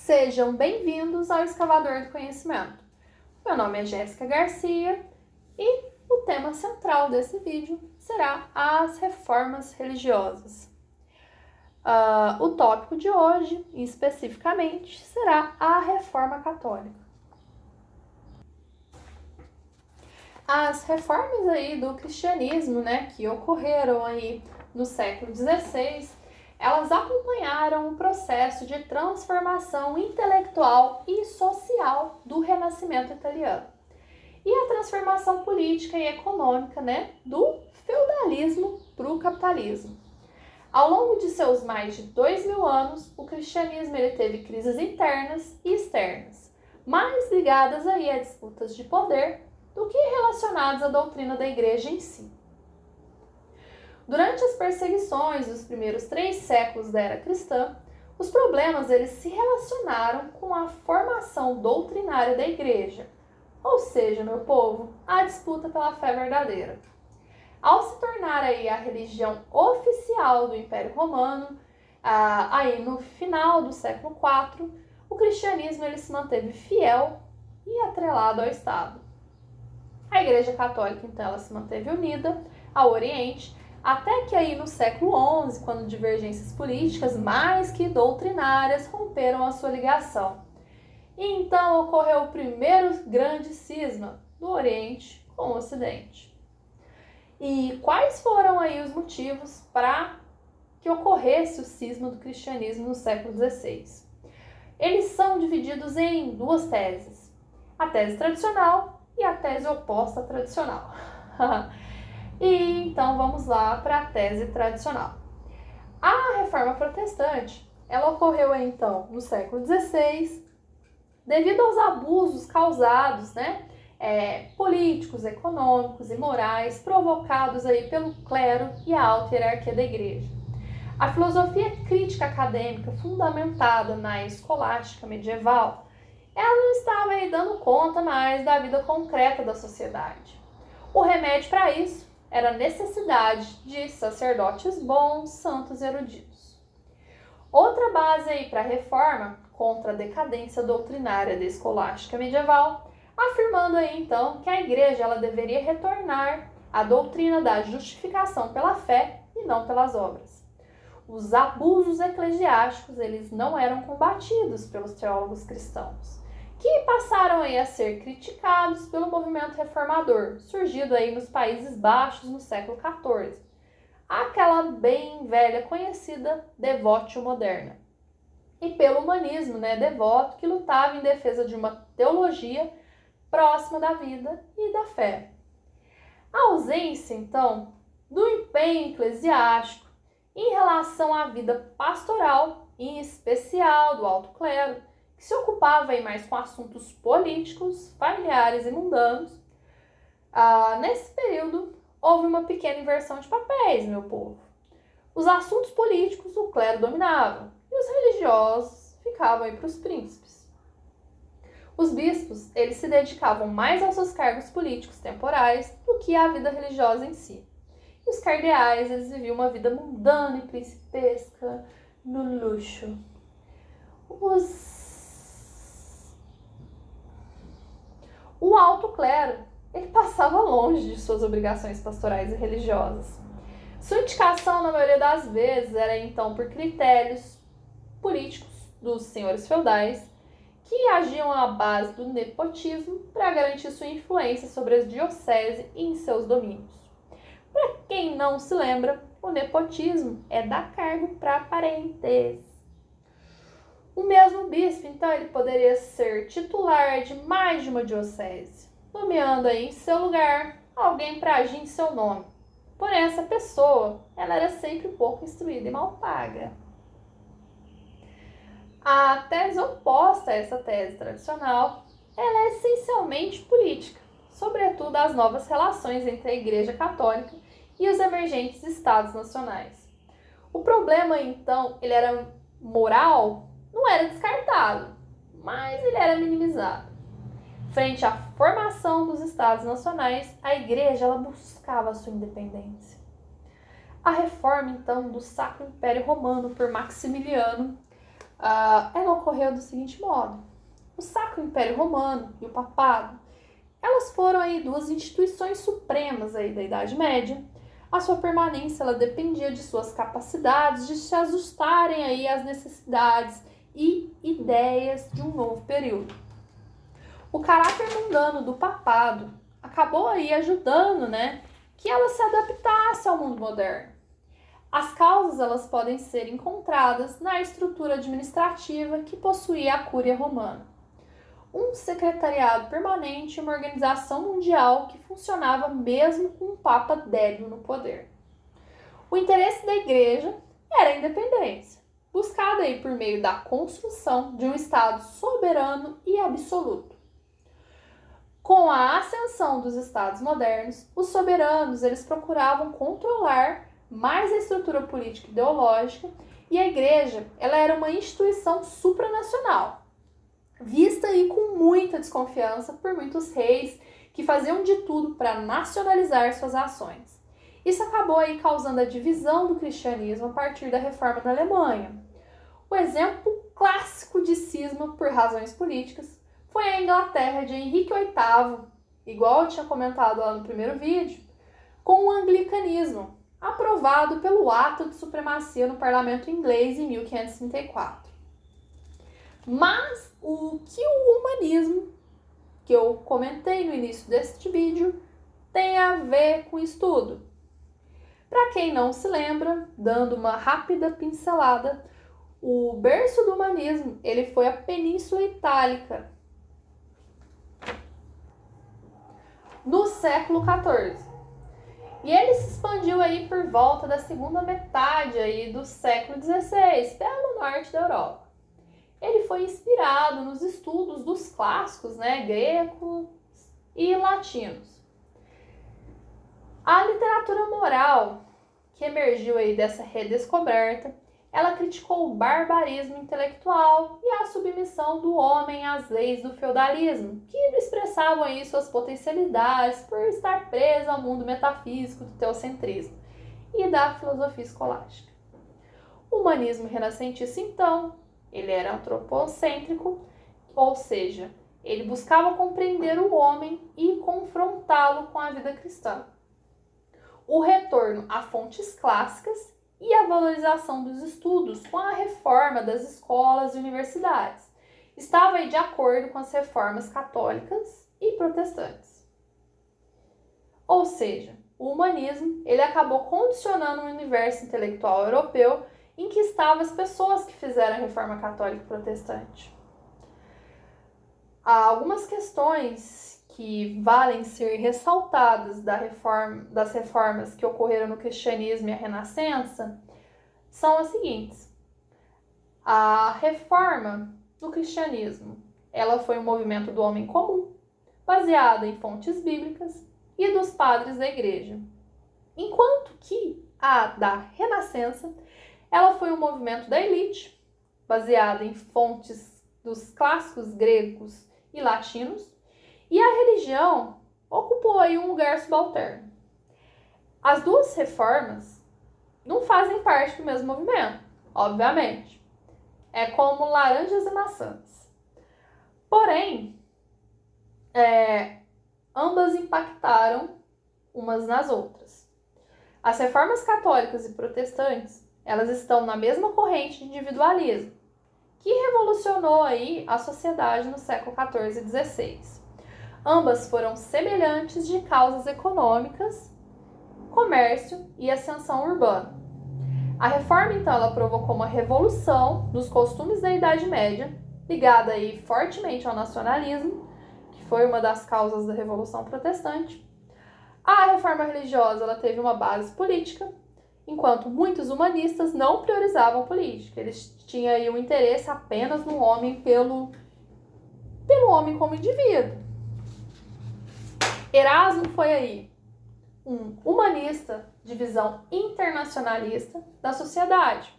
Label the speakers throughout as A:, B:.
A: Sejam bem-vindos ao Escavador do Conhecimento. Meu nome é Jéssica Garcia e o tema central desse vídeo será as reformas religiosas. O tópico de hoje, especificamente, será a Reforma Católica. As reformas aí do cristianismo, que ocorreram aí no século XVI, elas acompanharam o processo de transformação intelectual e social do Renascimento italiano e a transformação política e econômica, do feudalismo para o capitalismo. Ao longo de seus mais de 2000 anos, o cristianismo teve crises internas e externas, mais ligadas aí a disputas de poder do que relacionadas à doutrina da igreja em si. Durante as perseguições dos primeiros 3 séculos da era cristã, os problemas se relacionaram com a formação doutrinária da igreja, ou seja, meu povo, a disputa pela fé verdadeira. Ao se tornar aí a religião oficial do Império Romano, aí no final do século IV, o cristianismo se manteve fiel e atrelado ao Estado. A Igreja Católica, então, ela se manteve unida ao Oriente, até que aí no século XI, quando divergências políticas mais que doutrinárias romperam a sua ligação. E então ocorreu o primeiro grande cisma do Oriente com o Ocidente. E quais foram aí os motivos para que ocorresse o cisma do cristianismo no século XVI? Eles são divididos em 2 teses, a tese tradicional e a tese oposta à tradicional. E então vamos lá para a tese tradicional. A Reforma Protestante, ela ocorreu então no século XVI, devido aos abusos causados, políticos, econômicos e morais provocados aí pelo clero e a alta hierarquia da igreja. A filosofia crítica acadêmica fundamentada na escolástica medieval, ela não estava aí dando conta mais da vida concreta da sociedade. O remédio para isso era a necessidade de sacerdotes bons, santos e eruditos. Outra base aí para a reforma contra a decadência doutrinária da escolástica medieval, afirmando aí então que a igreja ela deveria retornar à doutrina da justificação pela fé e não pelas obras. Os abusos eclesiásticos eles não eram combatidos pelos teólogos cristãos, que passaram aí a ser criticados pelo movimento reformador, surgido aí nos Países Baixos no século XIV. Aquela bem velha conhecida devotio moderna. E pelo humanismo, devoto, que lutava em defesa de uma teologia próxima da vida e da fé. A ausência, então, do empenho eclesiástico em relação à vida pastoral, em especial do alto clero, que se ocupava aí mais com assuntos políticos, familiares e mundanos. Nesse período, houve uma pequena inversão de papéis, meu povo. Os assuntos políticos o clero dominava e os religiosos ficavam aí para os príncipes. Os bispos, eles se dedicavam mais aos seus cargos políticos temporais do que à vida religiosa em si. E os cardeais, eles viviam uma vida mundana e principesca no luxo. O alto clero, ele passava longe de suas obrigações pastorais e religiosas. Sua indicação, na maioria das vezes, era então por critérios políticos dos senhores feudais, que agiam à base do nepotismo para garantir sua influência sobre as dioceses e em seus domínios. Para quem não se lembra, o nepotismo é dar cargo para parentes. O mesmo bispo, então, ele poderia ser titular de mais de uma diocese, nomeando aí em seu lugar alguém para agir em seu nome. Porém, essa pessoa, ela era sempre pouco instruída e mal paga. A tese oposta a essa tese tradicional, ela é essencialmente política, sobretudo as novas relações entre a Igreja Católica e os emergentes estados nacionais. O problema, então, ele era moral, não era descartado, mas ele era minimizado. Frente à formação dos estados nacionais, a igreja ela buscava a sua independência. A reforma, então, do Sacro Império Romano por Maximiliano ela ocorreu do seguinte modo. O Sacro Império Romano e o Papado, elas foram aí duas instituições supremas aí da Idade Média. A sua permanência ela dependia de suas capacidades de se ajustarem aí às necessidades e ideias de um novo período. O caráter mundano do papado acabou aí ajudando, que ela se adaptasse ao mundo moderno. As causas elas podem ser encontradas na estrutura administrativa que possuía a Cúria Romana. Um secretariado permanente e uma organização mundial que funcionava mesmo com um papa débil no poder. O interesse da igreja era a independência, buscada aí por meio da construção de um Estado soberano e absoluto. Com a ascensão dos Estados modernos, os soberanos eles procuravam controlar mais a estrutura política e ideológica, e a igreja ela era uma instituição supranacional, vista aí com muita desconfiança por muitos reis que faziam de tudo para nacionalizar suas ações. Isso acabou aí causando a divisão do cristianismo a partir da reforma na Alemanha. O exemplo clássico de cisma por razões políticas foi a Inglaterra de Henrique VIII, igual eu tinha comentado lá no primeiro vídeo, com o anglicanismo, aprovado pelo Ato de Supremacia no Parlamento Inglês em 1534. Mas o que o humanismo, que eu comentei no início deste vídeo, tem a ver com isso tudo? Para quem não se lembra, dando uma rápida pincelada, o berço do humanismo ele foi a Península Itálica, no século XIV. E ele se expandiu aí por volta da segunda metade aí do século XVI, pelo norte da Europa. Ele foi inspirado nos estudos dos clássicos, gregos e latinos. A literatura moral que emergiu aí dessa redescoberta, ela criticou o barbarismo intelectual e a submissão do homem às leis do feudalismo, que expressavam aí suas potencialidades por estar preso ao mundo metafísico do teocentrismo e da filosofia escolástica. O humanismo renascentista, então, ele era antropocêntrico, ou seja, ele buscava compreender o homem e confrontá-lo com a vida cristã. O retorno a fontes clássicas e a valorização dos estudos com a reforma das escolas e universidades. Estava aí de acordo com as reformas católicas e protestantes. Ou seja, o humanismo ele acabou condicionando o universo intelectual europeu em que estavam as pessoas que fizeram a reforma católica e protestante. Há algumas questões que valem ser ressaltadas das reformas que ocorreram no cristianismo e a Renascença são as seguintes. A reforma do cristianismo, ela foi um movimento do homem comum, baseada em fontes bíblicas e dos padres da igreja. Enquanto que a da Renascença, ela foi um movimento da elite, baseada em fontes dos clássicos gregos e latinos, e a religião ocupou aí um lugar subalterno. As duas reformas não fazem parte do mesmo movimento, obviamente. É como laranjas e maçãs. Porém, ambas impactaram umas nas outras. As reformas católicas e protestantes, elas estão na mesma corrente de individualismo, que revolucionou aí a sociedade no século XIV e XVI. Ambas foram semelhantes de causas econômicas, comércio e ascensão urbana. A reforma, então, ela provocou uma revolução nos costumes da Idade Média, ligada aí fortemente ao nacionalismo, que foi uma das causas da Revolução Protestante. A reforma religiosa ela teve uma base política, enquanto muitos humanistas não priorizavam a política. Eles tinham aí um interesse apenas no homem pelo homem como indivíduo. Erasmo foi aí um humanista de visão internacionalista da sociedade,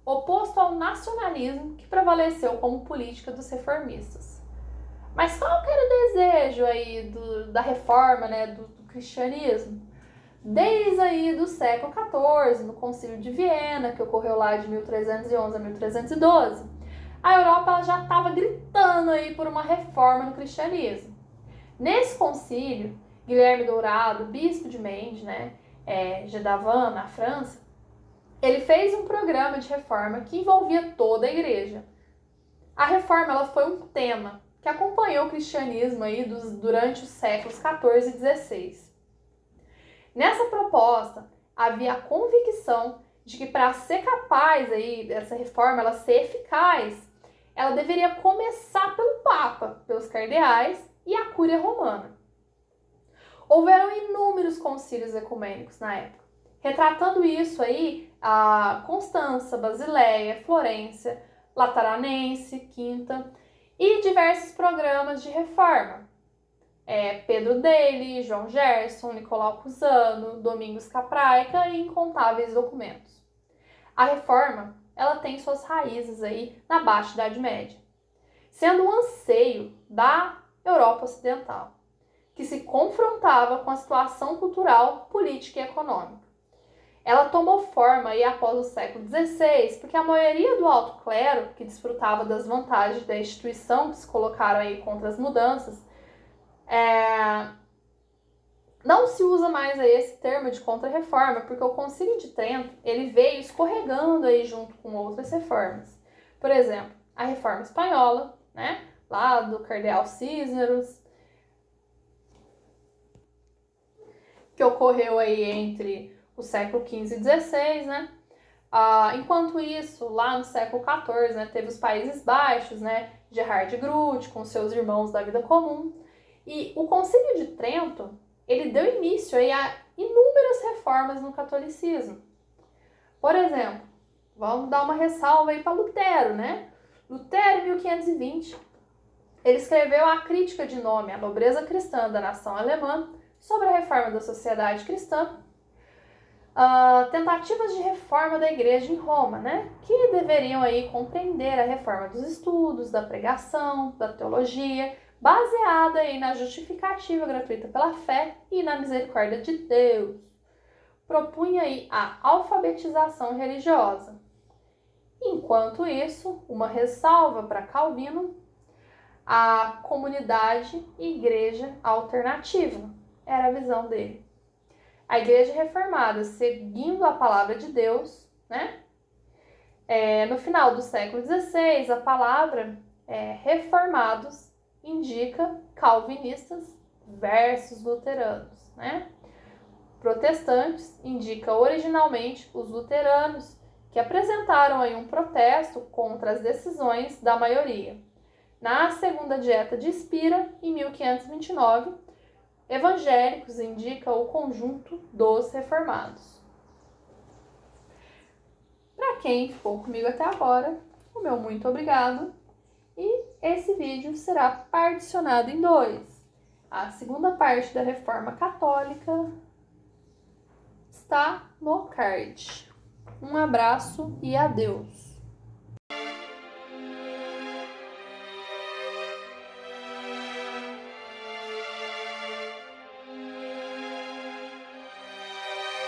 A: oposto ao nacionalismo que prevaleceu como política dos reformistas. Mas qual que era o desejo aí da reforma, do cristianismo? Desde aí do século XIV, no Concílio de Viena, que ocorreu lá de 1311 a 1312, a Europa ela já estava gritando aí por uma reforma no cristianismo. Nesse concílio, Guilherme Dourado, bispo de Mende, né, Gedavan, na França, ele fez um programa de reforma que envolvia toda a igreja. A reforma ela foi um tema que acompanhou o cristianismo aí durante os séculos 14 e 16. Nessa proposta, havia a convicção de que para ser capaz aí dessa reforma ela ser eficaz, ela deveria começar pelo Papa, pelos cardeais e a Cúria Romana. Houveram inúmeros concílios ecumênicos na época, retratando isso aí a Constança, Basileia, Florência, Lateranense, Quinta e diversos programas de reforma. Pedro Daly, João Gerson, Nicolau Cusano, Domingos Capraica e incontáveis documentos. A reforma ela tem suas raízes aí na Baixa Idade Média, sendo um anseio da Europa Ocidental, que se confrontava com a situação cultural, política e econômica. Ela tomou forma aí após o século XVI, porque a maioria do alto clero, que desfrutava das vantagens da instituição que se colocaram aí contra as mudanças, não se usa mais aí esse termo de contra-reforma, porque o Concílio de Trento ele veio escorregando aí junto com outras reformas. Por exemplo, a Reforma Espanhola, né, lá do cardeal Cíceros, que ocorreu aí entre o século XV e XVI, né? Enquanto isso, lá no século XIV, né, teve os Países Baixos, né, Gerhard Groot com seus irmãos da vida comum. E o Concílio de Trento, ele deu início aí a inúmeras reformas no catolicismo. Por exemplo, vamos dar uma ressalva aí para Lutero, né? Lutero, em 1520, ele escreveu a Crítica de Nome à Nobreza Cristã da Nação Alemã sobre a reforma da sociedade cristã, tentativas de reforma da igreja em Roma, né? Que deveriam aí compreender a reforma dos estudos, da pregação, da teologia, baseada aí na justificativa gratuita pela fé e na misericórdia de Deus. Propunha aí a alfabetização religiosa. Enquanto isso, uma ressalva para Calvino, a comunidade e igreja alternativa. Era a visão dele. A igreja reformada, seguindo a palavra de Deus, né? No final do século XVI, a palavra reformados indica calvinistas versus luteranos, né? Protestantes indica originalmente os luteranos, que apresentaram aí um protesto contra as decisões da maioria. Na Segunda Dieta de Spira, em 1529, evangélicos indica o conjunto dos reformados. Para quem ficou comigo até agora, o meu muito obrigado. E esse vídeo será particionado em dois. A segunda parte da Reforma Católica está no card. Um abraço e adeus!